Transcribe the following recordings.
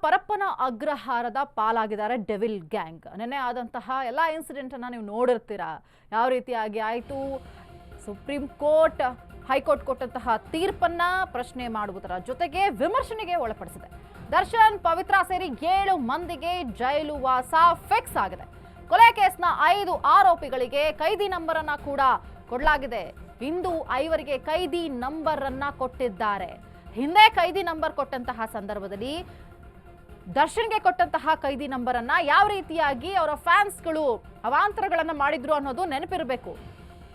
ಪರಪ್ಪನ ಅಗ್ರಹಾರದ ಪಾಲಾಗಿದ್ದಾರೆ devil gang. ನೆನ್ನೆ ಆದಂತಹ ಎಲ್ಲ ಇನ್ಸಿಡೆಂಟನ್ನು ನೀವು ನೋಡಿರ್ತೀರಾ. ಯಾವ ರೀತಿಯಾಗಿ ಆಯಿತು, ಸುಪ್ರೀಂ ಕೋರ್ಟ್ ಹೈಕೋರ್ಟ್ ಕೊಟ್ಟಂತಹ ತೀರ್ಪನ್ನ ಪ್ರಶ್ನೆ ಮಾಡುವುದರ ಜೊತೆಗೆ ವಿಮರ್ಶನೆಗೆ ಒಳಪಡಿಸಿದೆ. ದರ್ಶನ್, ಪವಿತ್ರ ಸೇರಿ 7 ಮಂದಿಗೆ ಜೈಲು ವಾಸ ಫಿಕ್ಸ್ ಆಗಿದೆ. ಕೊಲೆ ಕೇಸ್ನ 5 ಆರೋಪಿಗಳಿಗೆ ಕೈದಿ ನಂಬರ್ ಅನ್ನ ಕೂಡ ಕೊಡಲಾಗಿದೆ. ಇಂದು 5 ಕೈದಿ ನಂಬರ್ ಅನ್ನ ಕೊಟ್ಟಿದ್ದಾರೆ. ಹಿಂದೆ ಕೈದಿ ನಂಬರ್ ಕೊಟ್ಟಂತಹ ಸಂದರ್ಭದಲ್ಲಿ ದರ್ಶನ್ಗೆ ಕೊಟ್ಟಂತಹ ಕೈದಿ ನಂಬರ್ ಅನ್ನ ಯಾವ ರೀತಿಯಾಗಿ ಅವರ ಫ್ಯಾನ್ಸ್ಗಳು ಅವಾಂತರಗಳನ್ನ ಮಾಡಿದ್ರು ಅನ್ನೋದು ನೆನಪಿರಬೇಕು.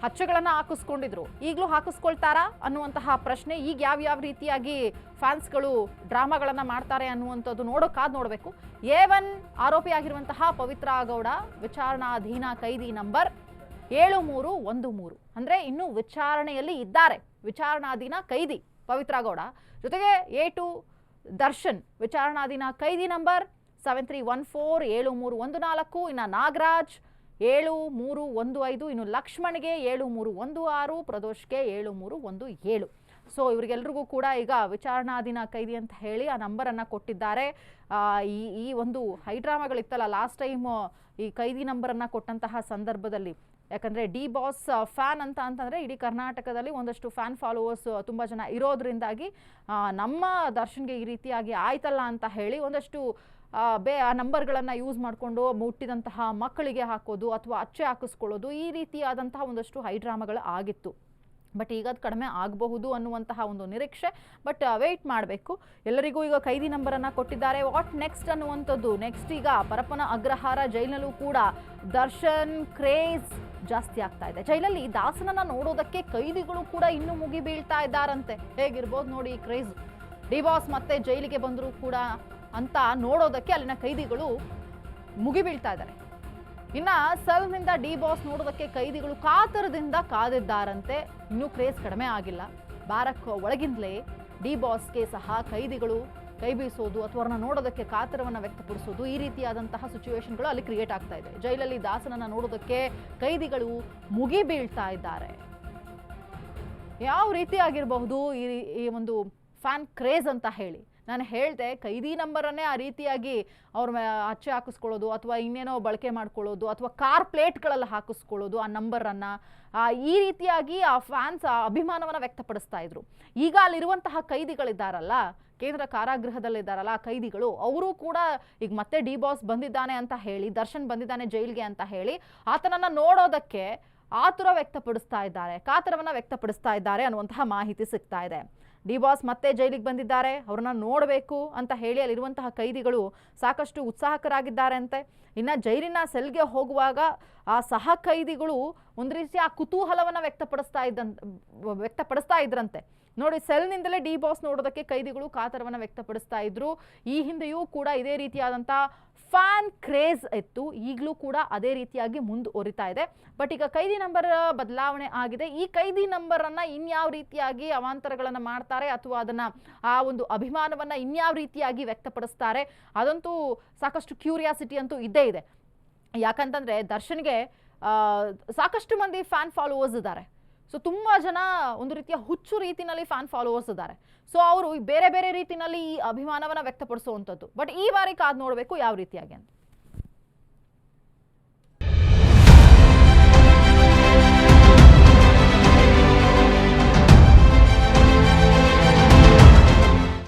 ಹಚ್ಚುಗಳನ್ನ ಹಾಕಿಸ್ಕೊಂಡಿದ್ರು, ಈಗಲೂ ಹಾಕಿಸ್ಕೊಳ್ತಾರಾ ಅನ್ನುವಂತಹ ಪ್ರಶ್ನೆ. ಈಗ ಯಾವ ರೀತಿಯಾಗಿ ಫ್ಯಾನ್ಸ್ಗಳು ಡ್ರಾಮಾಗಳನ್ನ ಮಾಡ್ತಾರೆ ಅನ್ನುವಂಥದ್ದು ನೋಡಬೇಕು. A1 ಆರೋಪಿಯಾಗಿರುವಂತಹ ಪವಿತ್ರ ಗೌಡ ವಿಚಾರಣಾಧೀನ ಕೈದಿ ನಂಬರ್ 7313, ಅಂದ್ರೆ ಇನ್ನು ವಿಚಾರಣೆಯಲ್ಲಿ ಇದ್ದಾರೆ. ವಿಚಾರಣಾಧೀನ ಕೈದಿ ಪವಿತ್ರ ಗೌಡ, ಜೊತೆಗೆ A2 ದರ್ಶನ್ ವಿಚಾರಣಾಧೀನ ಕೈದಿ ನಂಬರ್ 7314, 7314. ಇನ್ನು ನಾಗರಾಜ್ 7315, ಇನ್ನು ಲಕ್ಷ್ಮಣ್ಗೆ 7316, ಪ್ರದೋಷ್ಗೆ 7317. ಸೊ ಇವರಿಗೆಲ್ರಿಗೂ ಕೂಡ ಈಗ ವಿಚಾರಣಾಧೀನ ಕೈದಿ ಅಂತ ಹೇಳಿ ಆ ನಂಬರನ್ನು ಕೊಟ್ಟಿದ್ದಾರೆ. ಈ ಒಂದು ಹೈಡ್ರಾಮಾಗಳಿತ್ತಲ್ಲ ಲಾಸ್ಟ್ ಟೈಮ್ ಈ ಕೈದಿ ನಂಬರನ್ನು ಕೊಟ್ಟಂತಹ ಸಂದರ್ಭದಲ್ಲಿ, ಯಾಕಂದರೆ ಡಿ ಬಾಸ್ ಫ್ಯಾನ್ ಅಂತಂದರೆ ಇಡೀ ಕರ್ನಾಟಕದಲ್ಲಿ ಒಂದಷ್ಟು ಫ್ಯಾನ್ ಫಾಲೋವರ್ಸ್ ತುಂಬ ಜನ ಇರೋದ್ರಿಂದಾಗಿ ನಮ್ಮ ದರ್ಶನ್ಗೆ ಈ ರೀತಿಯಾಗಿ ಆಯ್ತಲ್ಲ ಅಂತ ಹೇಳಿ ಒಂದಷ್ಟು ಆ ನಂಬರ್ಗಳನ್ನು ಯೂಸ್ ಮಾಡಿಕೊಂಡು ಮುಟ್ಟಿದಂತಹ ಮಕ್ಕಳಿಗೆ ಹಾಕೋದು ಅಥವಾ ಅಚ್ಚೆ ಹಾಕಿಸ್ಕೊಳ್ಳೋದು, ಈ ರೀತಿಯಾದಂತಹ ಒಂದಷ್ಟು ಹೈಡ್ರಾಮಾಗಳು ಆಗಿತ್ತು. ಬಟ್ ಈಗ ಅದು ಕಡಿಮೆ ಆಗಬಹುದು ಅನ್ನುವಂತಹ ಒಂದು ನಿರೀಕ್ಷೆ. ಬಟ್ ವೆಯ್ಟ್ ಮಾಡಬೇಕು. ಎಲ್ಲರಿಗೂ ಈಗ ಕೈದಿ ನಂಬರನ್ನು ಕೊಟ್ಟಿದ್ದಾರೆ. ವಾಟ್ ನೆಕ್ಸ್ಟ್ ಅನ್ನುವಂಥದ್ದು. ನೆಕ್ಸ್ಟ್ ಈಗ ಪರಪ್ಪನ ಅಗ್ರಹಾರ ಜೈಲಿನಲ್ಲೂ ಕೂಡ ದರ್ಶನ್ ಕ್ರೇಜ್ ಜಾಸ್ತಿ ಆಗ್ತಾ ಇದೆ. ಜೈಲಲ್ಲಿ ದಾಸನನ್ನ ನೋಡೋದಕ್ಕೆ ಕೈದಿಗಳು ಕೂಡ ಇನ್ನೂ ಮುಗಿ ಬೀಳ್ತಾ ಇದ್ದಾರಂತೆ. ಹೇಗಿರ್ಬೋದು ನೋಡಿ ಈ ಕ್ರೇಜ್. ಡಿ ಬಾಸ್ ಮತ್ತೆ ಜೈಲಿಗೆ ಬಂದರೂ ಕೂಡ ಅಂತ ನೋಡೋದಕ್ಕೆ ಅಲ್ಲಿನ ಕೈದಿಗಳು ಮುಗಿ ಬೀಳ್ತಾ ಇದ್ದಾರೆ. ಇನ್ನು ಸೆಲ್ನಿಂದ ಡಿ ಬಾಸ್ ನೋಡೋದಕ್ಕೆ ಕೈದಿಗಳು ಕಾತರದಿಂದ ಕಾದಿದ್ದಾರಂತೆ. ಇನ್ನೂ ಕ್ರೇಜ್ ಕಡಿಮೆ ಆಗಿಲ್ಲ. ಬಾರಕ್ ಒಳಗಿಂದಲೇ ಡಿ ಬಾಸ್ಗೆ ಸಹ ಕೈದಿಗಳು ಕೈ ಬೀಸೋದು ಅಥವಾ ಅವ್ರನ್ನ ನೋಡೋದಕ್ಕೆ ಕಾತರವನ್ನು ವ್ಯಕ್ತಪಡಿಸೋದು, ಈ ರೀತಿಯಾದಂತಹ ಸಿಚುವೇಶನ್ಗಳು ಅಲ್ಲಿ ಕ್ರಿಯೇಟ್ ಆಗ್ತಾ ಇದೆ. ಜೈಲಲ್ಲಿ ದಾಸನನ್ನ ನೋಡೋದಕ್ಕೆ ಕೈದಿಗಳು ಮುಗಿ ಬೀಳ್ತಾ ಇದ್ದಾರೆ. ಯಾವ ರೀತಿ ಆಗಿರಬಹುದು ಈ ಒಂದು ಫ್ಯಾನ್ ಕ್ರೇಜ್ ಅಂತ ಹೇಳಿ. ನಾನು ಹೇಳಿದೆ, ಕೈದಿ ನಂಬರನ್ನೇ ಆ ರೀತಿಯಾಗಿ ಅವ್ರ ಅಚ್ಚೆ ಹಾಕಿಸ್ಕೊಳ್ಳೋದು ಅಥವಾ ಇನ್ನೇನೋ ಬಳಕೆ ಮಾಡ್ಕೊಳ್ಳೋದು ಅಥವಾ ಕಾರ್ ಪ್ಲೇಟ್ಗಳಲ್ಲಿ ಹಾಕಿಸ್ಕೊಳ್ಳೋದು ಆ ನಂಬರನ್ನು, ಈ ರೀತಿಯಾಗಿ ಆ ಫ್ಯಾನ್ಸ್ ಅಭಿಮಾನವನ್ನು ವ್ಯಕ್ತಪಡಿಸ್ತಾ ಇದ್ರು. ಈಗ ಅಲ್ಲಿರುವಂತಹ ಕೈದಿಗಳಿದ್ದಾರಲ್ಲ, ಕೇಂದ್ರ ಕಾರಾಗೃಹದಲ್ಲಿದ್ದಾರಲ್ಲ ಆ ಕೈದಿಗಳು, ಅವರು ಕೂಡ ಈಗ ಮತ್ತೆ ಡಿ ಬಾಸ್ ಬಂದಿದ್ದಾನೆ ಅಂತ ಹೇಳಿ, ದರ್ಶನ್ ಬಂದಿದ್ದಾನೆ ಜೈಲಿಗೆ ಅಂತ ಹೇಳಿ ಆತನನ್ನು ನೋಡೋದಕ್ಕೆ ಆತುರ ವ್ಯಕ್ತಪಡಿಸ್ತಾ ಇದ್ದಾರೆ, ಕಾತರವನ್ನು ವ್ಯಕ್ತಪಡಿಸ್ತಾ ಇದ್ದಾರೆ ಅನ್ನುವಂತಹ ಮಾಹಿತಿ ಸಿಗ್ತಾ ಇದೆ. ಡಿ ಬಾಸ್ ಮತ್ತೆ ಜೈಲಿಗೆ ಬಂದಿದ್ದಾರೆ, ಅವ್ರನ್ನ ನೋಡಬೇಕು ಅಂತ ಹೇಳಿ ಅಲ್ಲಿರುವಂತಹ ಕೈದಿಗಳು ಸಾಕಷ್ಟು ಉತ್ಸಾಹಕರಾಗಿದ್ದಾರೆ ಅಂತೆ. ಇನ್ನು ಜೈಲಿನ ಸೆಲ್ಗೆ ಹೋಗುವಾಗ ಆ ಸಹ ಕೈದಿಗಳು ಒಂದು ರೀತಿ ಆ ಕುತೂಹಲವನ್ನು ವ್ಯಕ್ತಪಡಿಸ್ತಾ ಇದ್ರಂತೆ. ನೋಡಿ, ಸೆಲ್ನಿಂದಲೇ ಡಿ ಬಾಸ್ ನೋಡೋದಕ್ಕೆ ಕೈದಿಗಳು ಕಾತರವನ್ನು ವ್ಯಕ್ತಪಡಿಸ್ತಾ ಇದ್ರು. ಈ ಹಿಂದೆಯೂ ಕೂಡ ಇದೇ ರೀತಿಯಾದಂಥ ಫ್ಯಾನ್ ಕ್ರೇಜ್ ಇತ್ತು, ಈಗಲೂ ಕೂಡ ಅದೇ ರೀತಿಯಾಗಿ ಮುಂದುವರಿತಾ ಇದೆ. ಬಟ್ ಈಗ ಕೈದಿ ನಂಬರ್ ಬದಲಾವಣೆ ಆಗಿದೆ. ಈ ಕೈದಿ ನಂಬರನ್ನು ಇನ್ಯಾವ ರೀತಿಯಾಗಿ ಅವಾಂತರಗಳನ್ನು ಮಾಡ್ತಾರೆ ಅಥವಾ ಅದನ್ನು ಆ ಒಂದು ಅಭಿಮಾನವನ್ನು ಇನ್ಯಾವ ರೀತಿಯಾಗಿ ವ್ಯಕ್ತಪಡಿಸ್ತಾರೆ, ಅದಂತೂ ಸಾಕಷ್ಟು ಕ್ಯೂರಿಯಾಸಿಟಿ ಅಂತೂ ಇದ್ದೇ ಇದೆ. ಯಾಕಂತಂದರೆ ದರ್ಶನ್ಗೆ ಸಾಕಷ್ಟು ಮಂದಿ ಫ್ಯಾನ್ ಫಾಲೋವರ್ಸ್ ಇದ್ದಾರೆ. ಸೊ ತುಂಬ ಜನ ಒಂದು ರೀತಿಯ ಹುಚ್ಚು ರೀತಿಯಲ್ಲಿ ಫ್ಯಾನ್ ಫಾಲೋವರ್ಸ್ ಇದ್ದಾರೆ. ಸೊ ಅವರು ಬೇರೆ ಬೇರೆ ರೀತಿಯಲ್ಲಿ ಈ ಅಭಿಮಾನವನ್ನು ವ್ಯಕ್ತಪಡಿಸುವಂಥದ್ದು. ಬಟ್ ಈ ಬಾರಿ ಕಾದು ನೋಡಬೇಕು ಯಾವ ರೀತಿಯಾಗಿ ಅಂತ.